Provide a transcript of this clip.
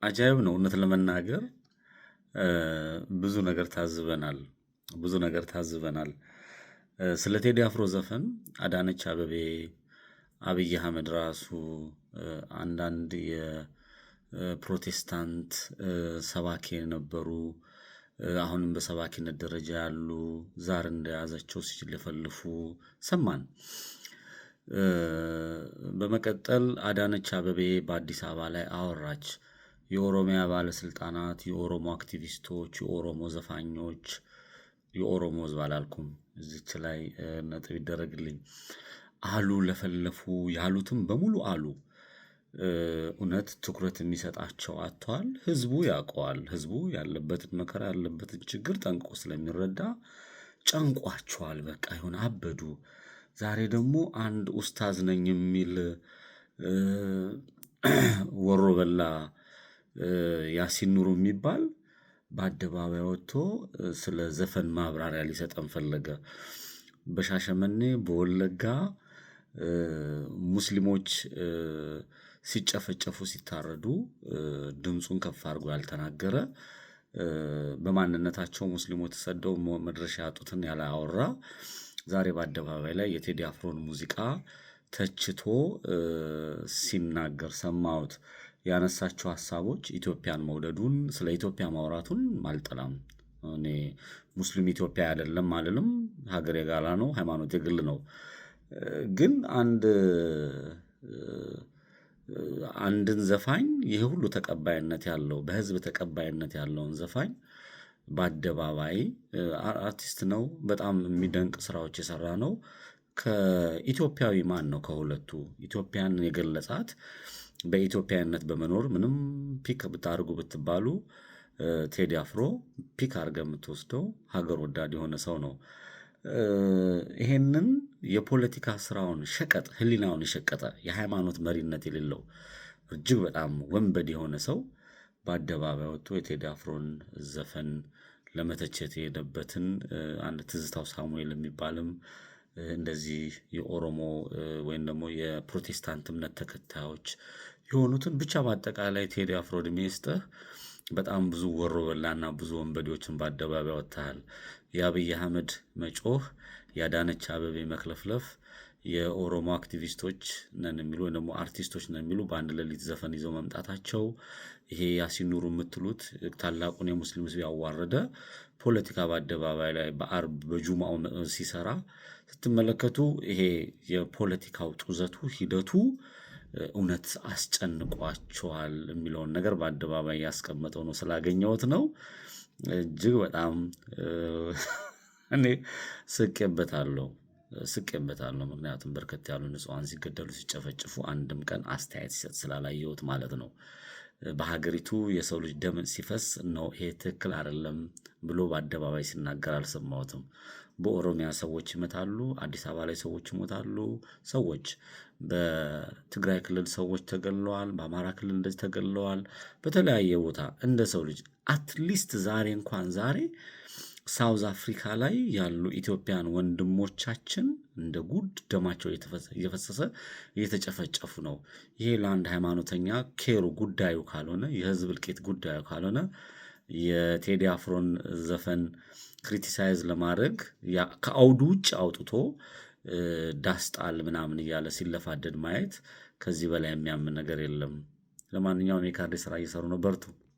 አጃይብ ነው እውነት ለመናገር ብዙ ነገር ታዝበናል። ብዙ ነገር ታዝበናል። ስለ ቴዲ አፍሮ ዘፈን አዳነች አበቤ፣ አብይ አህመድ ራሱ አንዳንድ የፕሮቴስታንት ሰባኪ የነበሩ አሁንም በሰባኪነት ደረጃ ያሉ ዛር እንደያዘቸው ሲለፈልፉ ሰማን። በመቀጠል አዳነች አበቤ በአዲስ አበባ ላይ አወራች። የኦሮሚያ ባለስልጣናት፣ የኦሮሞ አክቲቪስቶች፣ የኦሮሞ ዘፋኞች፣ የኦሮሞ ሕዝብ አላልኩም፣ እዚች ላይ ነጥብ ይደረግልኝ አሉ፣ ለፈለፉ፣ ያሉትም በሙሉ አሉ። እውነት ትኩረት የሚሰጣቸው አጥተዋል። ህዝቡ ያውቀዋል። ህዝቡ ያለበትን መከራ ያለበትን ችግር ጠንቅቆ ስለሚረዳ ጨንቋቸዋል። በቃ ይሁን አበዱ። ዛሬ ደግሞ አንድ ኡስታዝ ነኝ የሚል ወሮ በላ ያሲን ኑሩ የሚባል በአደባባይ ወጥቶ ስለ ዘፈን ማብራሪያ ሊሰጠን ፈለገ። በሻሸመኔ በወለጋ ሙስሊሞች ሲጨፈጨፉ ሲታረዱ ድምፁን ከፍ አድርጎ ያልተናገረ፣ በማንነታቸው ሙስሊሞች ተሰደው መድረሻ ያጡትን ያላወራ ዛሬ በአደባባይ ላይ የቴዲ አፍሮን ሙዚቃ ተችቶ ሲናገር ሰማሁት። ያነሳቸው ሀሳቦች ኢትዮጵያን መውደዱን፣ ስለ ኢትዮጵያ ማውራቱን አልጠላም። እኔ ሙስሊም ኢትዮጵያ አይደለም አልልም። ሀገር የጋራ ነው፣ ሃይማኖት የግል ነው። ግን አንድን ዘፋኝ ይህ ሁሉ ተቀባይነት ያለው በህዝብ ተቀባይነት ያለውን ዘፋኝ በአደባባይ አርቲስት ነው፣ በጣም የሚደንቅ ስራዎች የሰራ ነው። ከኢትዮጵያዊ ማን ነው ከሁለቱ ኢትዮጵያን የገለጻት? በኢትዮጵያዊነት በመኖር ምንም ፒክ ብታርጉ ብትባሉ ቴዲ አፍሮ ፒክ አድርገ የምትወስደው ሀገር ወዳድ የሆነ ሰው ነው። ይሄንን የፖለቲካ ስራውን ሸቀጥ፣ ህሊናውን የሸቀጠ የሃይማኖት መሪነት የሌለው እጅግ በጣም ወንበድ የሆነ ሰው በአደባባይ ወጥቶ የቴዲ አፍሮን ዘፈን ለመተቸት የሄደበትን አንድ ትዝታው ሳሙኤል የሚባልም እንደዚህ የኦሮሞ ወይም ደግሞ የፕሮቴስታንት እምነት ተከታዮች የሆኑትን ብቻ በአጠቃላይ ቴዲ አፍሮ እድሜ ይስጥህ፣ በጣም ብዙ ወሮ በላና ብዙ ወንበዴዎችን በአደባባይ ወጥተሃል። የአብይ አህመድ መጮህ፣ የአዳነች አበቤ መክለፍለፍ፣ የኦሮሞ አክቲቪስቶች ነን የሚሉ ወይም ደግሞ አርቲስቶች ነን የሚሉ በአንድ ሌሊት ዘፈን ይዘው መምጣታቸው፣ ይሄ ያሲን ኑሩ የምትሉት ታላቁን የሙስሊም ህዝብ ያዋረደ ፖለቲካ በአደባባይ ላይ በአርብ በጁማው ሲሰራ ስትመለከቱ ይሄ የፖለቲካው ጡዘቱ ሂደቱ እውነት አስጨንቋቸዋል የሚለውን ነገር በአደባባይ ያስቀመጠው ነው። ስላገኘሁት ነው። እጅግ በጣም እኔ ስቄበታለሁ። ምክንያቱም በርከት ያሉ ንጹሐን ሲገደሉ ሲጨፈጭፉ አንድም ቀን አስተያየት ሲሰጥ ስላላየሁት ማለት ነው። በሀገሪቱ የሰው ልጅ ደም ሲፈስ ነው ይሄ ትክክል አይደለም ብሎ በአደባባይ ሲናገር አልሰማሁትም። በኦሮሚያ ሰዎች ይመታሉ፣ አዲስ አበባ ላይ ሰዎች ይሞታሉ። ሰዎች በትግራይ ክልል ሰዎች ተገለዋል፣ በአማራ ክልል እንደዚህ ተገለዋል። በተለያየ ቦታ እንደ ሰው ልጅ አትሊስት ዛሬ ሳውዝ አፍሪካ ላይ ያሉ ኢትዮጵያን ወንድሞቻችን እንደ ጉድ ደማቸው እየፈሰሰ እየተጨፈጨፉ ነው። ይሄ ለአንድ ሃይማኖተኛ ኬሩ ጉዳዩ ካልሆነ፣ የህዝብ እልቂት ጉዳዩ ካልሆነ የቴዲ አፍሮን ዘፈን ክሪቲሳይዝ ለማድረግ ከአውዱ ውጭ አውጥቶ ዳስጣል ምናምን እያለ ሲለፋደድ ማየት ከዚህ በላይ የሚያምን ነገር የለም። ለማንኛውም የካድሬ ስራ እየሰሩ ነው። በርቱ።